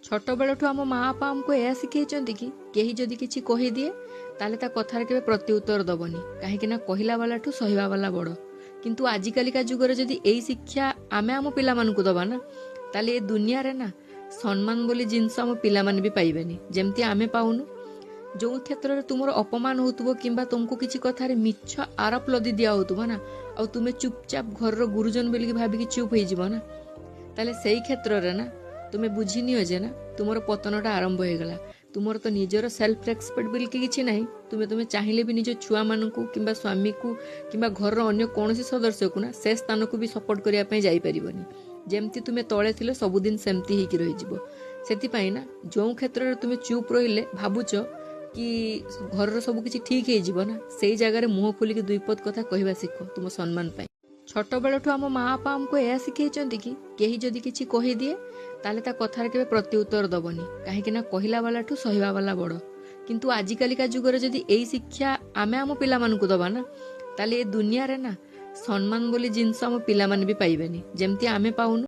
छोट बेलू आम माँ बापा आमको यह शिखई कि कहीं जदि किसी कहीदिए ताले ता कथार के प्रत्युत्तर दबनी कहीं कहला वाला ठू सहिबा वाला बड़। किंतु आजिकालिका जुगर जदि यही शिक्षा आमे आम पिला मानकु दबा ना ताले ए दुनिया रे ना सम्मान बोली जिनस आम पिला माने भी पाइबेनी जेमती आमे पाउनु। जो क्षेत्र में तुमर अपमान होतुबो किंबा तुमको किसी कथार मिछ आरोप लदी दिया होतुबो ना आ तुमे चुपचाप घर गुरुजन बोलिकी भाविकी चुप हो ना ताले सही क्षेत्र रे ना तुमे बुझी नियो जे ना तुमर पतनटा आरंभ हो गला। तुमर तो निजर सेल्फ रेस्पेक्ट बोलिकी किछि नाही। तुमे चाहिले भी निज छुआ मानकु किंबा स्वामी को किंबा घर अन्य कौनसी सदस्य को ना से स्थान को भी सपोर्ट करिया पई जाई परिबनी। जेमती तुमे तळे थिलो सबुदिन सेमती ही रही जिवो। सेति ना जो क्षेत्र रे तुमे चुप रहिले भाबुच कि घर सब किछि ठीक हो जिवो ना सेई जगह मुह खोलिकी दुई पद कथा कहवा शिख तुम सम्मान पाई। छोट बेलू आम माँ बापा आमको यह शिखई कि कहीं जदि किसी कहीदिए ताले ता कथार के प्रत्युत्तर दबनी कहीं कहला वाला ठू सहिबा वाला बड़। किंतु आजिकालिका जुगर जदि यही शिक्षा आमे आम पिला मानकु दबा ना ताले ए दुनिया रे ना सम्मान बोली जिनस आम पिला माने भी पाइबेनी जेमती आमे पाउनु।